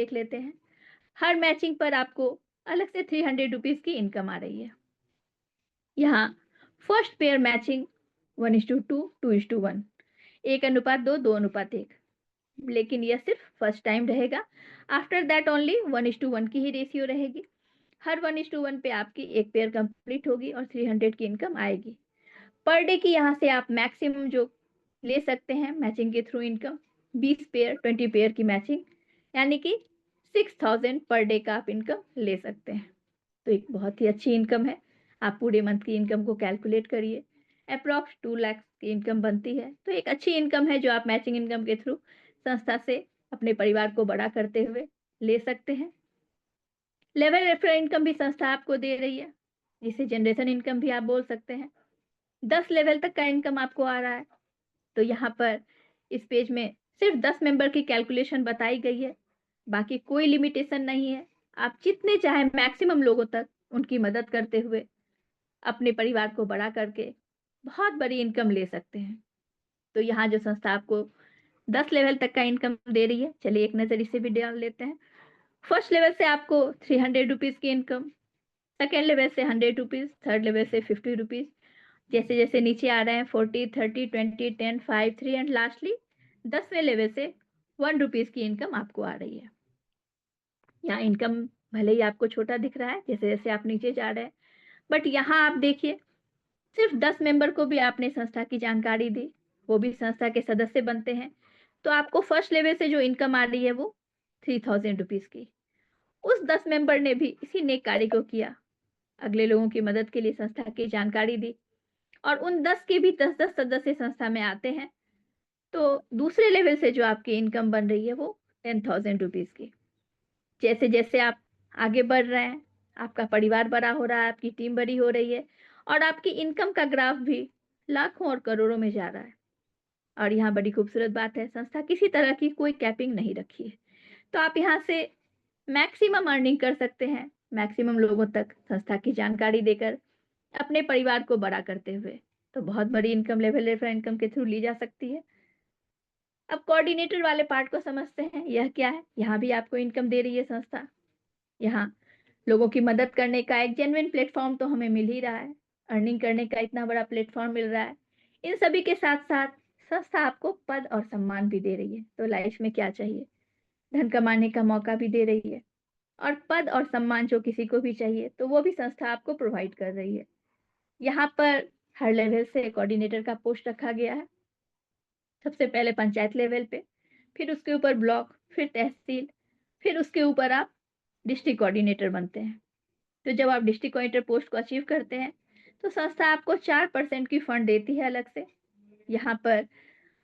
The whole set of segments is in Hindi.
देख लेते हैं। हर मैचिंग पर आपको अलग से 300 रुपीज़ की इनकम आ रही है। यहाँ फर्स्ट पेयर मैचिंग 1:2, 2:1, 1:2, 2:1। लेकिन यह सिर्फ फर्स्ट टाइम रहेगा। आफ्टर दैट ओनली 1:1 की ही रेशियो रहेगी। हर 1:1 पे आपकी एक पेयर कंप्लीट होगी और 300 की इनकम आएगी। पर डे की यहाँ से आप मैक्सिमम जो ले सकते हैं मैचिंग के थ्रू इनकम 20 पेयर 20 पेयर की मैचिंग, यानी कि 6000 पर डे का आप इनकम ले सकते हैं। तो एक बहुत ही अच्छी इनकम है। आप पूरे मंथ की इनकम को कैलकुलेट करिए, अप्रॉक्स 2 लाख की इनकम बनती है। तो एक अच्छी इनकम है जो आप मैचिंग इनकम के थ्रू संस्था से अपने परिवार को बड़ा करते हुए ले सकते हैं। लेवल रेफरल इनकम भी संस्था आपको दे रही है, जिसे जनरेशन इनकम भी आप बोल सकते हैं। 10 लेवल तक का इनकम आपको आ रहा है। तो यहाँ पर इस पेज में सिर्फ 10 मेंबर की कैलकुलेशन बताई गई है, बाकी कोई लिमिटेशन नहीं है। आप जितने चाहे मैक्सिमम लोगों तक उनकी मदद करते हुए अपने परिवार को बड़ा करके बहुत बड़ी इनकम ले सकते हैं। तो यहाँ जो संस्था आपको 10 लेवल तक का इनकम दे रही है, चलिए एक नज़र इसे भी डाल लेते हैं। फर्स्ट लेवल से आपको 300 रुपीज़ की इनकम, सेकेंड लेवल से 100 रुपीज़, थर्ड लेवल से 50 रुपीज़, जैसे जैसे नीचे आ रहे हैं 40, 30, 20, 10, 5, 3 एंड लास्टली 10वें लेवल से 1 रुपीज़ की इनकम आपको आ रही है। यहाँ इनकम भले ही आपको छोटा दिख रहा है जैसे जैसे आप नीचे जा रहे हैं, बट यहाँ आप देखिए सिर्फ 10 मेंबर को भी आपने संस्था की जानकारी दी, वो भी संस्था के सदस्य बनते हैं, तो आपको फर्स्ट लेवल से जो इनकम आ रही है वो 3000 रुपीज़ की। उस 10 मेंबर ने भी इसी नेक कार्य को किया, अगले लोगों की मदद के लिए संस्था की जानकारी दी और उन 10 के भी 10-10 सदस्य संस्था में आते हैं, तो दूसरे लेवल से जो आपकी इनकम बन रही है वो 10,000 रुपीज़ की। जैसे-जैसे आप आगे बढ़ रहे हैं, आपका परिवार बड़ा हो रहा है, आपकी टीम बड़ी हो रही है और आपकी इनकम का ग्राफ भी लाखों और करोड़ों में जा रहा है। और यहाँ बड़ी खूबसूरत बात है, संस्था किसी तरह की कोई कैपिंग नहीं रखी है। तो आप यहाँ से मैक्सिमम अर्निंग कर सकते हैं, मैक्सिमम लोगों तक संस्था की जानकारी देकर अपने परिवार को बड़ा करते हुए। तो बहुत बड़ी इनकम लेवल रेफरल इनकम के थ्रू ली जा सकती है। अब कोऑर्डिनेटर वाले पार्ट को समझते हैं, यह क्या है? यहाँ भी आपको इनकम दे रही है संस्था। यहाँ लोगों की मदद करने का एक जेन्युइन प्लेटफ़ॉर्म तो हमें मिल ही रहा है, अर्निंग करने का इतना बड़ा प्लेटफ़ॉर्म मिल रहा है। इन सभी के साथ-साथ संस्था आपको पद और सम्मान भी दे रही है, तो लाइफ़ में क्या चाहिए? धन कमाने का मौका भी दे रही है और पद और सम्मान जो किसी को भी चाहिए, तो वो भी संस्था आपको प्रोवाइड कर रही है। यहाँ पर हर लेवल से कोऑर्डिनेटर का पोस्ट रखा गया है। सबसे पहले पंचायत लेवल पे, फिर उसके ऊपर ब्लॉक, फिर तहसील, फिर उसके ऊपर आप डिस्ट्रिक्ट कोऑर्डिनेटर बनते हैं। तो जब आप डिस्ट्रिक्ट कोऑर्डिनेटर पोस्ट को अचीव करते हैं, तो संस्था आपको 4% की फंड देती है अलग से। यहाँ पर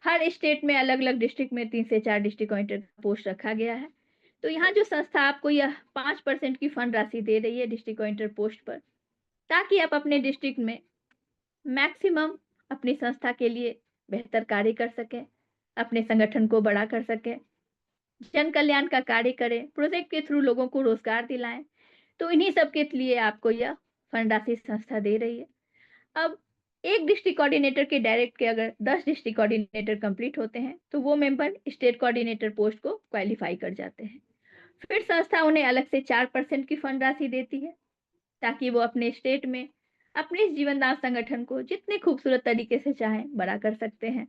हर स्टेट में अलग-अलग डिस्ट्रिक्ट में 3 से 4 डिस्ट्रिक्ट कोऑर्डिनेटर पोस्ट रखा गया है। तो यहाँ जो संस्था आपको यह 5% की फंड राशि दे रही है डिस्ट्रिक्ट कोऑर्डिनेटर पोस्ट पर, ताकि आप अपने डिस्ट्रिक्ट में मैक्सिमम अपनी संस्था के लिए बेहतर कार्य कर सकें, अपने संगठन को बड़ा कर सकें, जन कल्याण का कार्य करें, प्रोजेक्ट के थ्रू लोगों को रोजगार दिलाएं। तो इन्हीं सब के लिए आपको यह फंड राशि संस्था दे रही है। अब एक डिस्ट्रिक्ट कोऑर्डिनेटर के डायरेक्ट के अगर 10 डिस्ट्रिक्ट कोऑर्डिनेटर कंप्लीट होते हैं, तो वो मेंबर स्टेट कोऑर्डिनेटर पोस्ट को क्वालीफाई कर जाते हैं। फिर संस्था उन्हें अलग से 4% की फंड राशि देती है, ताकि वो अपने स्टेट में अपने इस जीवनदान संगठन को जितने खूबसूरत तरीके से चाहें बड़ा कर सकते हैं।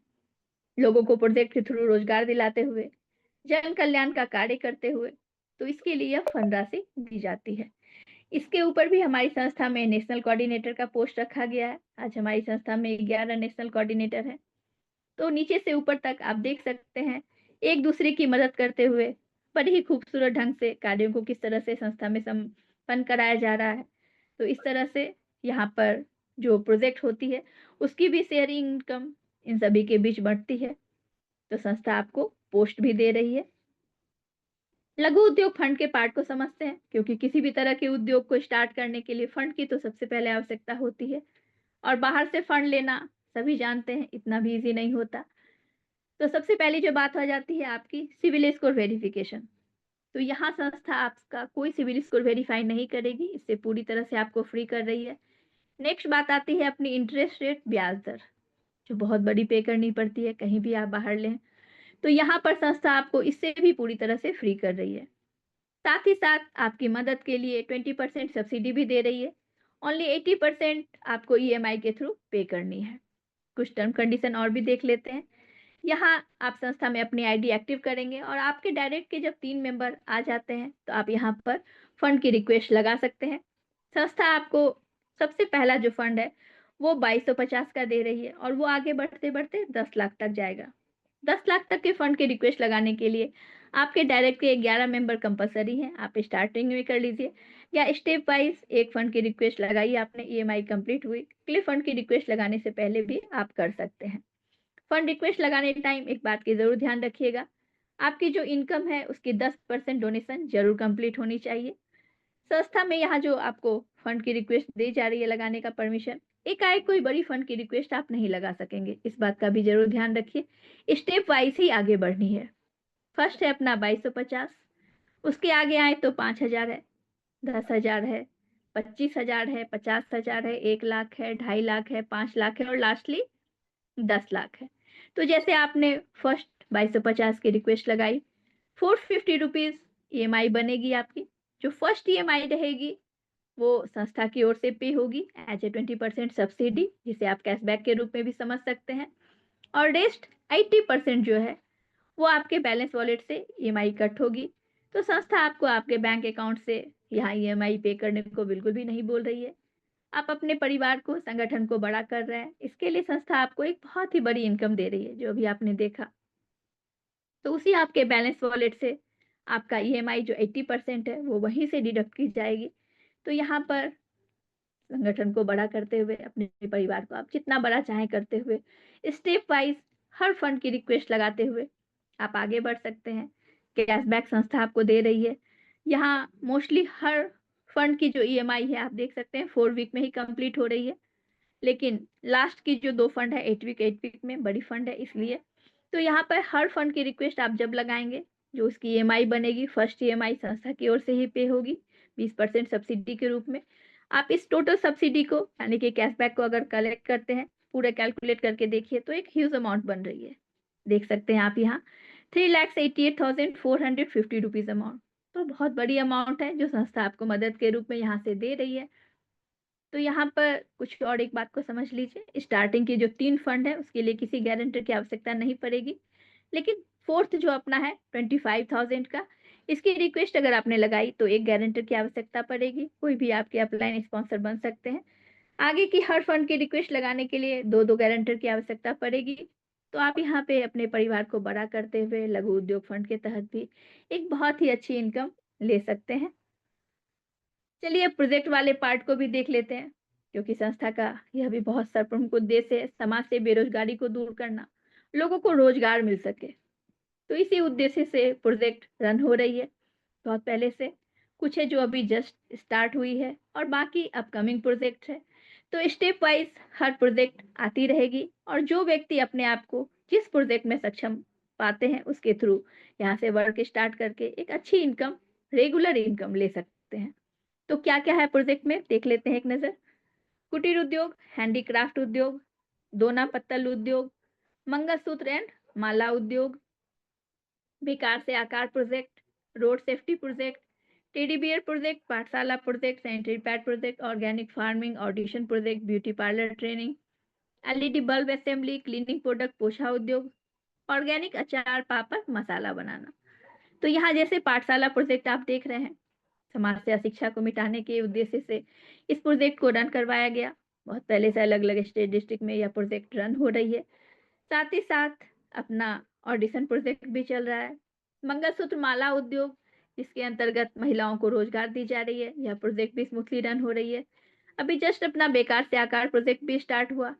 लोगों को प्रोजेक्ट के थ्रू रोजगार दिलाते हुए, जन कल्याण का कार्य करते हुए, तो इसके लिए यह फंड राशि दी जाती है। इसके ऊपर भी हमारी संस्था में नेशनल कोऑर्डिनेटर का पोस्ट रखा गया है। आज हमारी संस्था में 11 नेशनल कोऑर्डिनेटर हैं। तो नीचे से ऊपर तक आप देख सकते हैं, एक दूसरे की मदद करते हुए बड़ी ही खूबसूरत ढंग से कार्यों को किस तरह से संस्था में संपन्न कराया जा रहा है। तो इस तरह से यहाँ पर जो प्रोजेक्ट होती है, उसकी भी शेयरिंग इनकम इन सभी के बीच बढ़ती है। तो संस्था आपको पोस्ट भी दे रही है। लघु उद्योग फंड के पार्ट को समझते हैं, क्योंकि किसी भी तरह के उद्योग को स्टार्ट करने के लिए फंड की तो सबसे पहले आवश्यकता होती है और बाहर से फंड लेना सभी जानते हैं इतना भी ईज़ी नहीं होता। तो सबसे पहली जो बात आ जाती है आपकी सिविल स्कोर वेरिफिकेशन। तो यहाँ संस्था आपका कोई सिविल स्कोर वेरीफाई नहीं करेगी, इससे पूरी तरह से आपको फ्री कर रही है। नेक्स्ट बात आती है अपनी इंटरेस्ट रेट ब्याज दर, जो बहुत बड़ी पे करनी पड़ती है कहीं भी आप बाहर लें। तो यहाँ पर संस्था आपको इससे भी पूरी तरह से फ्री कर रही है। साथ ही साथ आपकी मदद के लिए 20% सब्सिडी भी दे रही है। ओनली 80% आपको ईएमआई के थ्रू पे करनी है। कुछ टर्म कंडीशन और भी देख लेते हैं। यहाँ आप संस्था में अपनी आईडी एक्टिव करेंगे और आपके डायरेक्ट के जब 3 मेंबर आ जाते हैं, तो आप यहाँ पर फंड की रिक्वेस्ट लगा सकते हैं। संस्था आपको सबसे पहला जो फंड है, वो 2250 का दे रही है और वो आगे बढ़ते-बढ़ते 10 लाख तक जाएगा। 10 लाख तक के फंड की रिक्वेस्ट लगाने के लिए आपके डायरेक्ट के 11 मेंबर कंपल्सरी हैं। आप स्टार्टिंग में कर लीजिए या स्टेप वाइज़ एक फंड की रिक्वेस्ट लगाई आपने, ईएमआई कंप्लीट हुई, अगले फंड की रिक्वेस्ट लगाने से पहले भी आप कर सकते हैं। फंड रिक्वेस्ट लगाने टाइम एक बात की ज़रूर ध्यान रखिएगा, आपकी जो इनकम है उसकी 10% डोनेशन ज़रूर कंप्लीट होनी चाहिए। संस्था में यहाँ जो आपको फंड की रिक्वेस्ट दी जा रही है लगाने का परमिशन, एकाएक कोई बड़ी फंड की रिक्वेस्ट आप नहीं लगा सकेंगे, इस बात का भी ज़रूर ध्यान रखिए। स्टेप वाइज़ ही आगे बढ़नी है। फर्स्ट है अपना 2250, उसके आगे आएँ तो 5000 है, 10,000 है, 25,000 है, 50,000 है, 1 लाख है, 2.5 लाख है, 5 लाख है और लास्टली 10 लाख है। तो जैसे आपने फर्स्ट 2250 की रिक्वेस्ट लगाई, 450 रुपीज़ ईएमआई बनेगी आपकी। जो फर्स्ट ईएमआई रहेगी, वो संस्था की ओर से पे होगी एज़ ए 20% सब्सिडी, जिसे आप कैशबैक के रूप में भी समझ सकते हैं। और रेस्ट 80% जो है, वो आपके बैलेंस वॉलेट से ईएमआई कट होगी। तो संस्था आपको आपके बैंक अकाउंट से यहाँ ईएमआई पे करने को बिल्कुल भी नहीं बोल रही है। आप अपने परिवार को, संगठन को बड़ा कर रहे हैं। इसके लिए संस्था आपको एक बहुत ही बड़ी इनकम दे रही है, जो अभी आपने देखा। तो उसी आपके बैलेंस वॉलेट से आपका ईएमआई जो 80% है, वो वहीं से डिडक्ट की जाएगी। तो यहाँ पर संगठन को बड़ा करते हुए, अपने परिवार को आप जितना बड़ा चाहें करते हुए, स्टेप वाइज़ हर फंड की रिक्वेस्ट लगाते हुए आप आगे बढ़ सकते हैं। कैशबैक संस्था आपको दे रही है। यहाँ मोस्टली हर फंड की जो ईएमआई है, आप देख सकते हैं 4 वीक में ही कंप्लीट हो रही है। लेकिन लास्ट की जो 2 फंड है 8 वीक में बड़ी फंड है इसलिए। तो यहाँ पर हर फंड की रिक्वेस्ट आप जब लगाएँगे, जो उसकी ईएमआई बनेगी, फर्स्ट ईएमआई संस्था की ओर से ही पे होगी, 20% सब्सिडी के रूप में। आप इस टोटल सब्सिडी को यानी कि कैशबैक को अगर कलेक्ट करते हैं, पूरा कैलकुलेट करके देखिए तो एक ह्यूज अमाउंट बन रही है। देख सकते हैं आप यहाँ 3,88,450 रुपीज़ अमाउंट। तो बहुत बड़ी अमाउंट है जो संस्था आपको मदद के रूप में यहाँ से दे रही है। तो यहाँ पर कुछ और एक बात को समझ लीजिए, स्टार्टिंग की जो 3 फंड है उसके लिए किसी गारंटर की आवश्यकता नहीं पड़ेगी। लेकिन फोर्थ जो अपना है 25,000 का, इसकी रिक्वेस्ट अगर आपने लगाई तो एक गारंटर की आवश्यकता पड़ेगी। कोई भी आपके अपलाइन स्पॉन्सर बन सकते हैं। आगे की हर फंड की रिक्वेस्ट लगाने के लिए 2-2 गारंटर की आवश्यकता पड़ेगी। तो आप यहाँ पे अपने परिवार को बड़ा करते हुए लघु उद्योग फंड के तहत भी एक बहुत ही अच्छी इनकम ले सकते हैं। चलिए अब प्रोजेक्ट वाले पार्ट को भी देख लेते हैं, क्योंकि संस्था का यह भी बहुत प्रमुख उद्देश्य है समाज से बेरोजगारी को दूर करना, लोगों को रोजगार मिल सके। तो इसी उद्देश्य से प्रोजेक्ट रन हो रही है बहुत पहले से। कुछ है जो अभी जस्ट स्टार्ट हुई है और बाकी अपकमिंग प्रोजेक्ट है। तो स्टेप वाइज हर प्रोजेक्ट आती रहेगी और जो व्यक्ति अपने आप को जिस प्रोजेक्ट में सक्षम पाते हैं उसके थ्रू यहाँ से वर्क स्टार्ट करके एक अच्छी इनकम, रेगुलर इनकम ले सकते हैं। तो क्या-क्या है प्रोजेक्ट में देख लेते हैं एक नज़र। कुटीर उद्योग, हैंडीक्राफ्ट उद्योग, दोना पत्तल उद्योग, मंगलसूत्र एंड माला उद्योग, बेकार से आकार project, road safety project, teddy bear project, पाठशाला project, sanitary pad project, organic farming, audition project, beauty parlour training, LED bulb assembly, cleaning product, पोछा उद्योग, ऑर्गेनिक अचार, पापड़, मसाला बनाना। तो यहाँ जैसे पाठशाला प्रोजेक्ट आप देख रहे हैं, समाज से अशिक्षा को मिटाने के उद्देश्य से इस प्रोजेक्ट को रन करवाया गया। बहुत पहले से अलग-अलग स्टेट डिस्ट्रिक्ट में यह प्रोजेक्ट रन हो रही है। साथ ही साथ अपना ऑडिशन प्रोजेक्ट भी चल रहा है। मंगलसूत्र माला उद्योग, जिसके अंतर्गत महिलाओं को रोजगार दी जा रही है, यह प्रोजेक्ट भी स्मूथली रन हो रही है। अभी जस्ट अपना बेकार से आकार प्रोजेक्ट भी स्टार्ट हुआ।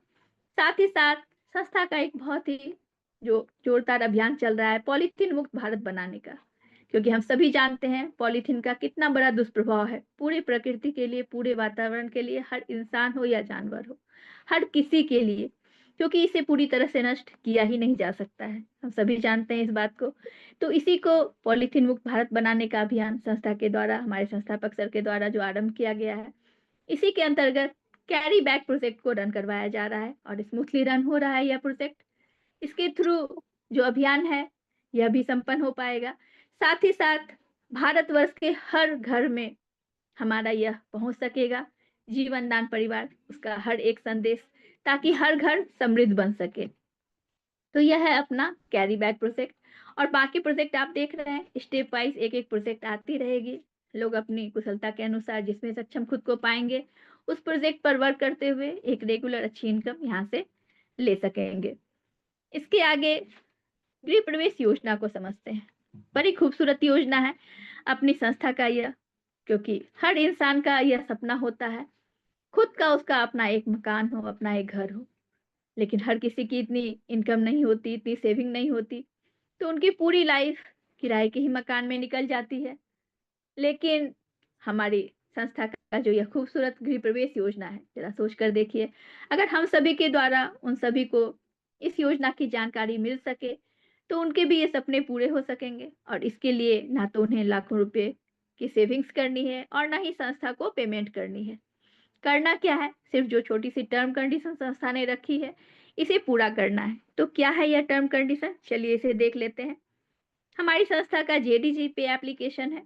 साथ ही साथ संस्था का एक बहुत ही जो जोरदार अभियान चल रहा है पॉलीथीन मुक्त भारत बनाने का। क्योंकि हम सभी जानते हैं पॉलीथीन का कितना बड़ा दुष्प्रभाव है पूरी प्रकृति के लिए, पूरे वातावरण के लिए, हर इंसान हो या जानवर हो, हर किसी के लिए, क्योंकि इसे पूरी तरह से नष्ट किया ही नहीं जा सकता है। हम सभी जानते हैं इस बात को। तो इसी को पॉलीथीन मुक्त भारत बनाने का अभियान संस्था के द्वारा, हमारे संस्थापक सर के द्वारा जो आरंभ किया गया है, इसी के अंतर्गत कैरी बैग प्रोजेक्ट को रन करवाया जा रहा है और स्मूथली रन हो रहा है यह प्रोजेक्ट। इसके थ्रू जो अभियान है, यह भी संपन्न हो पाएगा। साथ ही साथ भारतवर्ष के हर घर में हमारा यह पहुंच सकेगा, जीवन दान परिवार उसका हर एक संदेश, ताकि हर घर समृद्ध बन सके। तो यह है अपना कैरी बैग प्रोजेक्ट। और बाकी प्रोजेक्ट आप देख रहे हैं, स्टेप वाइज एक एक प्रोजेक्ट आती रहेगी। लोग अपनी कुशलता के अनुसार जिसमें सक्षम खुद को पाएंगे, उस प्रोजेक्ट पर वर्क करते हुए एक रेगुलर अच्छी इनकम यहाँ से ले सकेंगे। इसके आगे गृह प्रवेश योजना को समझते हैं। बड़ी खूबसूरत योजना है अपनी संस्था का यह, क्योंकि हर इंसान का यह सपना होता है खुद का उसका अपना एक मकान हो, अपना एक घर हो। लेकिन हर किसी की इतनी इनकम नहीं होती, इतनी सेविंग नहीं होती, तो उनकी पूरी लाइफ किराए के ही मकान में निकल जाती है। लेकिन हमारी संस्था का जो यह खूबसूरत गृह प्रवेश योजना है, जरा सोच कर देखिए, अगर हम सभी के द्वारा उन सभी को इस योजना की जानकारी मिल सके, तो उनके भी ये सपने पूरे हो सकेंगे। और इसके लिए ना तो उन्हें लाखों रुपए की सेविंग्स करनी है और ना ही संस्था को पेमेंट करनी है। करना क्या है, सिर्फ जो छोटी सी टर्म कंडीशन संस्था ने रखी है, इसे पूरा करना है। तो क्या है यह टर्म कंडीशन, चलिए इसे देख लेते हैं। हमारी संस्था का जेडीजी पे एप्लीकेशन है।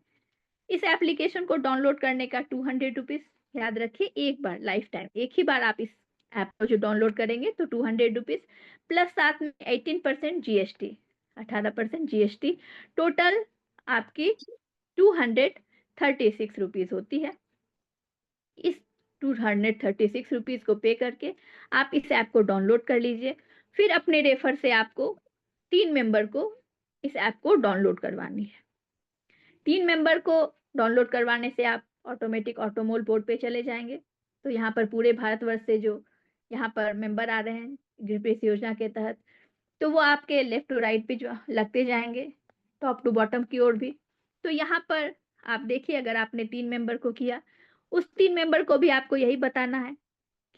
इस एप्लीकेशन को डाउनलोड करने का 200 रुपीज, याद रखिए एक बार लाइफ टाइम एक ही बार आप इस ऐप को जो डाउनलोड करेंगे तो 200 रुपीज, प्लस साथ में 18% जीएसटी, 18% जीएसटी, टोटल आपकी 236 रुपीज होती है। इस 236 रुपीज को पे करके आप इस ऐप को डाउनलोड कर लीजिए। फिर अपने रेफर से आपको 3 मेंबर को इस ऐप को डाउनलोड करवानी है। 3 मेंबर को डाउनलोड करवाने से आप ऑटोमेटिक ऑटोमोल पोर्ट पे चले जाएंगे। तो यहाँ पर पूरे भारतवर्ष से जो यहाँ पर मेंबर आ रहे हैं गृह प्रवेश योजना के तहत, तो वो आपके लेफ्ट टू राइट पे जो लगते जाएंगे, टॉप टू बॉटम की ओर भी। तो यहाँ पर आप देखिए, अगर आपने 3 मेंबर को किया, उस 3 मेंबर को भी आपको यही बताना है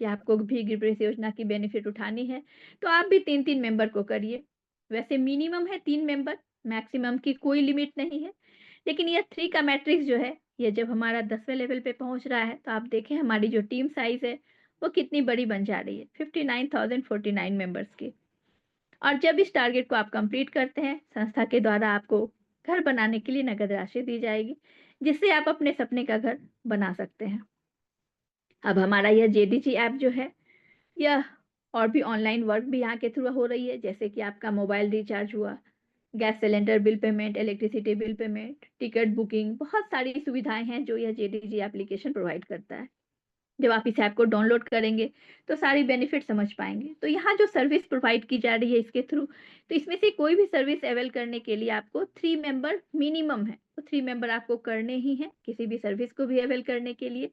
कि आपको भी गृह प्रवेश योजना की बेनिफिट उठानी है, तो आप भी 3-3 मेंबर को करिए। वैसे मिनिमम है 3 मेंबर, मैक्सिमम की कोई लिमिट नहीं है। लेकिन यह 3 का मैट्रिक्स जो है, ये जब हमारा 10वें लेवल पे पहुंच रहा है, तो आप देखें हमारी जो टीम साइज है वो कितनी बड़ी बन जा रही है, 59,049 मेंबर्स की। और जब इस टारगेट को आप कंप्लीट करते हैं, संस्था के द्वारा आपको घर बनाने के लिए नगद राशि दी जाएगी, जिससे आप अपने सपने का घर बना सकते हैं। अब हमारा यह जेडीजी ऐप जो है, यह और भी ऑनलाइन वर्क भी यहाँ के थ्रू हो रही है, जैसे कि आपका मोबाइल रिचार्ज हुआ, gas cylinder bill payment, electricity bill payment, ticket booking, बहुत सारी सुविधाएं हैं जो यह जेडीजी एप्लीकेशन प्रोवाइड करता है। जब आप इस ऐप को डाउनलोड करेंगे तो सारी बेनिफिट समझ पाएंगे। तो यहाँ जो सर्विस प्रोवाइड की जा रही है इसके थ्रू, तो इसमें से कोई भी सर्विस अवेल करने के लिए आपको 3 मेंबर मिनिमम है, तो 3 मेंबर आपको करने ही है किसी भी सर्विस को भी अवेल करने के लिए।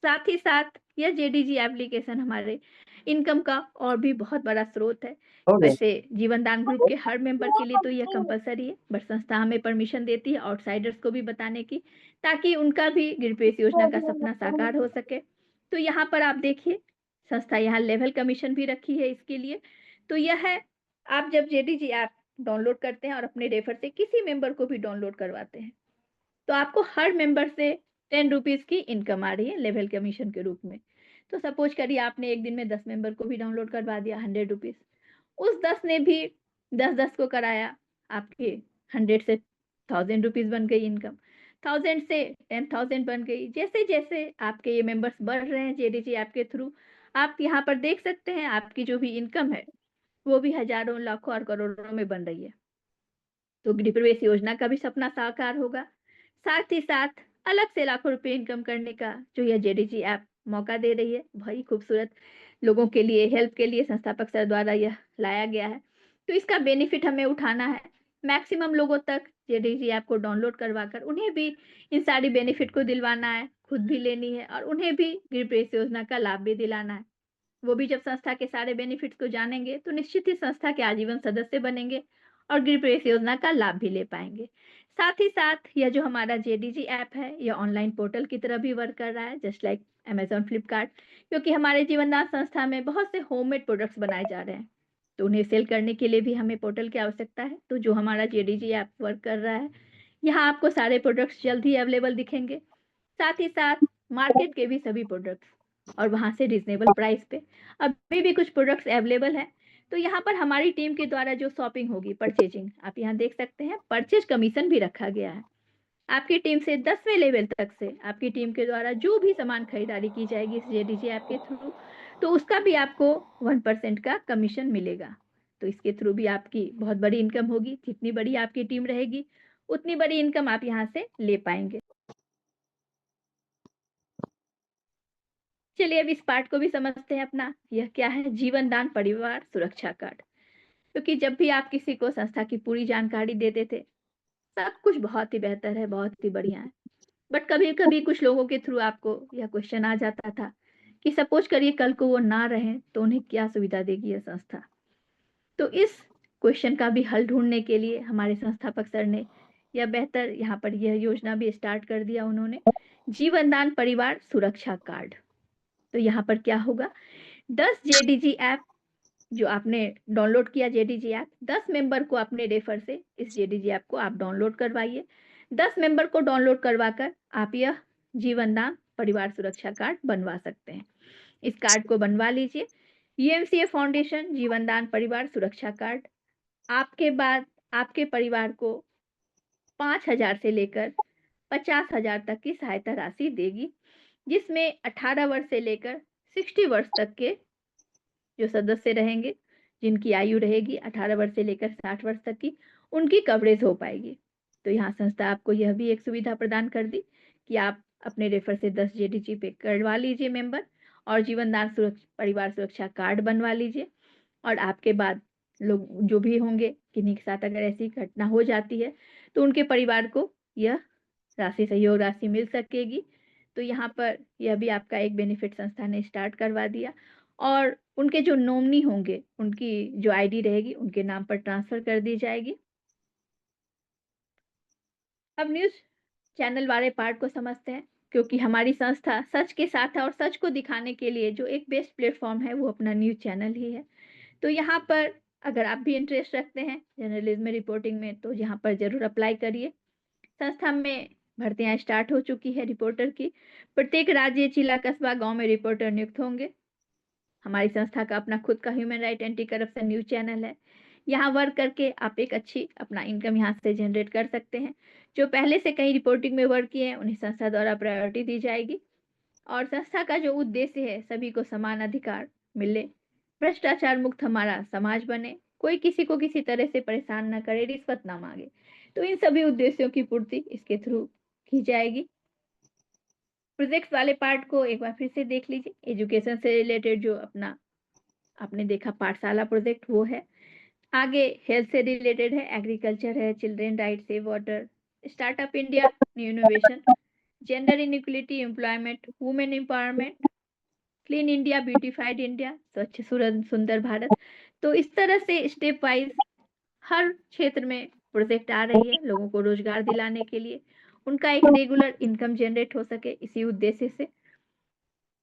साथ ही साथ यह जेडीजी एप्लीकेशन हमारे इनकम का और भी बहुत बड़ा स्रोत है। Okay. वैसे जीवन दान ग्रुप के हर मेंबर के लिए तो यह कंपलसरी है, बट संस्था हमें परमिशन देती है आउटसाइडर्स को भी बताने की, ताकि उनका भी गृह प्रवेश योजना का सपना साकार हो सके। तो यहाँ पर आप देखिए, संस्था यहाँ लेवल कमीशन भी रखी है इसके लिए। तो यह है, आप जब जेडीजी ऐप डाउनलोड करते हैं और अपने रेफर से किसी मेंबर को भी डाउनलोड करवाते हैं, तो आपको हर मेंबर से 10 रुपीज की इनकम आ रही है लेवल कमीशन के रूप में। तो सपोज करिए आपने एक दिन में 10 मेंबर को भी डाउनलोड करवा दिया, 100 रुपीज, उस 10 ने भी 10-10 को कराया, आपके 100 से 1000 रुपीज बन गई इनकम, 1000 से 10,000 बन गई। जैसे जैसे आपके ये मेंबर्स बढ़ रहे हैं जेडीजी ऐप के थ्रू, आप यहाँ पर देख सकते हैं आपकी जो भी इनकम है वो भी हजारों, लाखों और करोड़ों में बन रही है। तो गृह प्रवेश योजना का भी सपना साकार होगा। साथ ही साथ अलग से लाखों रुपए इनकम करने का जो यह जेडीजी ऐप मौका दे रही है, बहुत खूबसूरत लोगों के लिए, हेल्प के लिए संस्थापक सर द्वारा यह लाया गया है। तो इसका बेनिफिट हमें उठाना है, मैक्सिमम लोगों तक जेडीजी ऐप को डाउनलोड करवाकर उन्हें भी इन सारी बेनिफिट को दिलवाना है, खुद भी लेनी है और उन्हें भी गृह प्रवेश योजना का लाभ भी दिलाना है। वो भी जब संस्था के सारे बेनिफिट्स को जानेंगे तो निश्चित ही संस्था के आजीवन सदस्य बनेंगे और गृह प्रवेश योजना का लाभ भी ले पाएंगे। साथ ही साथ यह जो हमारा जेडीजी ऐप है, यह ऑनलाइन पोर्टल की तरह भी वर्क कर रहा है, जस्ट लाइक अमेज़न, फ्लिपकार्ट, क्योंकि हमारे जीवनदान संस्था में बहुत से होममेड प्रोडक्ट्स बनाए जा रहे हैं, तो उन्हें सेल करने के लिए भी हमें पोर्टल की आवश्यकता है। तो जो हमारा जेडीजी ऐप वर्क कर रहा है, यहाँ आपको सारे प्रोडक्ट्स जल्द ही अवेलेबल दिखेंगे। साथ ही साथ मार्केट के भी सभी प्रोडक्ट्स और वहाँ से रीजनेबल प्राइस पे अभी भी कुछ प्रोडक्ट्स अवेलेबल हैं। तो यहाँ पर हमारी टीम के द्वारा जो शॉपिंग होगी, परचेजिंग, आप यहाँ देख सकते हैं परचेज कमीशन भी रखा गया है। आपकी टीम से 10वें लेवल तक से आपकी टीम के द्वारा जो भी सामान खरीदारी की जाएगी इस जेडीजी ऐप के थ्रू, तो उसका भी आपको 1% का कमीशन मिलेगा। तो इसके थ्रू भी आपकी बहुत बड़ी इनकम होगी। जितनी बड़ी आपकी टीम रहेगी, उतनी बड़ी इनकम आप यहाँ से ले पाएंगे। चलिए अब इस पार्ट को भी समझते हैं अपना। यह क्या है? जीवन दान परिवार सुरक्षा कार्ड। क्योंकि जब भी आप किसी को संस्था की पूरी जानकारी देते थे, सब कुछ बहुत ही बेहतर है, बहुत ही बढ़िया है। बट कभी-कभी कुछ लोगों के थ्रू आपको यह क्वेश्चन आ जाता था कि सपोज करिए कल को वो ना रहें, तो उन्हें क्या सुविधा देगी यह संस्था? तो इस क्वेश्चन का भी हल ढूँढने के लिए हमारे संस्थापक सर ने यह बेहतर यहाँ पर यह योजना भी स्टार्ट कर दिया उन्होंने, जीवन दान परिवार सुरक्षा कार्ड। तो यहाँ पर क्या होगा? 10 जेडीजी ऐप जो आपने डाउनलोड किया जेडीजी ऐप, 10 मेंबर को अपने रेफर से इस जेडीजी ऐप को आप डाउनलोड करवाइए। 10 मेंबर को डाउनलोड करवाकर आप यह जीवन दान परिवार सुरक्षा कार्ड बनवा सकते हैं। इस कार्ड को बनवा लीजिए। यूएमसीए फाउंडेशन जीवन दान परिवार सुरक्षा कार्ड आपके बाद आपके परिवार को 5,000 से लेकर 50,000 तक की सहायता राशि देगी, जिसमें 18 वर्ष से लेकर 60 वर्ष तक के जो सदस्य रहेंगे, जिनकी आयु रहेगी 18 वर्ष से लेकर 60 वर्ष तक की, उनकी कवरेज हो पाएगी। तो यहाँ संस्था आपको यह भी एक सुविधा प्रदान कर दी कि आप अपने रेफर से 10 जेडीजी पे करवा लीजिए मेंबर और जीवनदान परिवार सुरक्षा कार्ड बनवा लीजिए। और आपके बाद लोग जो भी होंगे, किन्हीं के साथ अगर ऐसी घटना हो जाती है, तो उनके परिवार को यह राशि सहयोग राशि मिल सकेगी। तो यहाँ पर यह भी आपका एक बेनिफिट संस्था ने स्टार्ट करवा दिया और उनके जो नॉमिनी होंगे, उनकी जो आईडी रहेगी, उनके नाम पर ट्रांसफ़र कर दी जाएगी। अब न्यूज़ चैनल वाले पार्ट को समझते हैं, क्योंकि हमारी संस्था सच के साथ है और सच को दिखाने के लिए जो एक बेस्ट प्लेटफ़ॉर्म है, वो अपना न्यूज़ चैनल ही है। तो यहाँ पर अगर आप भी इंटरेस्ट रखते हैं जर्नलिज़्म में, रिपोर्टिंग में, तो यहाँ पर ज़रूर अप्लाई करिए। संस्था में भर्तियाँ स्टार्ट हो चुकी है रिपोर्टर की। प्रत्येक राज्य, जिला, कस्बा, गाँव में रिपोर्टर नियुक्त होंगे। हमारी संस्था का अपना खुद का human right anti corruption news channel है। यहाँ वर्क करके आप एक अच्छी अपना इनकम यहाँ से जनरेट कर सकते हैं। जो पहले से कहीं रिपोर्टिंग में वर्क किए हैं, उन्हें संस्था द्वारा प्रायोरिटी दी जाएगी और संस्था का जो उद्देश्य है, सभी को समान अधिकार मिले, भ्रष्टाचार मुक्त हमारा समाज बने, कोई किसी को किसी तरह से परेशान ना करे, रिश्वत ना माँगे। तो इन सभी उद्देश्यों की पूर्ति इसके थ्रू की जाएगी। प्रोजेक्ट्स वाले पार्ट को एक बार फिर से देख लीजिए। एजुकेशन से रिलेटेड जो अपना आपने देखा पाठशाला प्रोजेक्ट वो है। आगे हेल्थ से रिलेटेड है, एग्रीकल्चर है, children right, save water, startup India, new innovation, gender inequality, employment, women empowerment, clean India, beautified India, स्वच्छ सुंदर भारत। तो इस तरह से स्टेप वाइज हर क्षेत्र में प्रोजेक्ट आ रही है, लोगों को रोजगार दिलाने के लिए, उनका एक रेगुलर इनकम जनरेट हो सके, इसी उद्देश्य से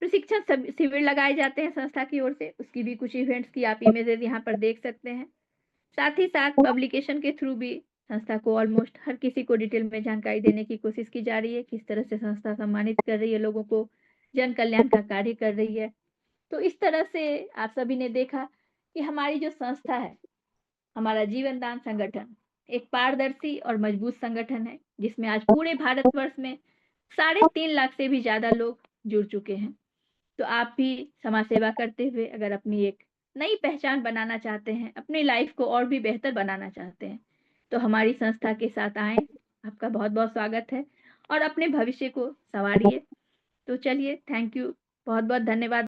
प्रशिक्षण शिविर लगाए जाते हैं संस्था की ओर से। उसकी भी कुछ इवेंट्स की आप इमेजेस यहाँ पर देख सकते हैं। साथ ही साथ पब्लिकेशन के थ्रू भी संस्था को ऑलमोस्ट हर किसी को डिटेल में जानकारी देने की कोशिश की जा रही है, किस तरह से संस्था सम्मानित कर रही है लोगों को, जन कल्याण का कार्य कर रही है। तो इस तरह से आप सभी ने देखा कि हमारी जो संस्था है, हमारा जीवन दान संगठन एक पारदर्शी और मजबूत संगठन है, जिसमें आज पूरे भारतवर्ष में 3.5 लाख से भी ज्यादा लोग जुड़ चुके हैं। तो आप भी समाज सेवा करते हुए अगर अपनी एक नई पहचान बनाना चाहते हैं, अपनी लाइफ को और भी बेहतर बनाना चाहते हैं, तो हमारी संस्था के साथ आएँ। आपका बहुत-बहुत स्वागत है और अपने भविष्य को सँवारिए। तो चलिए, थैंक यू, बहुत-बहुत धन्यवाद।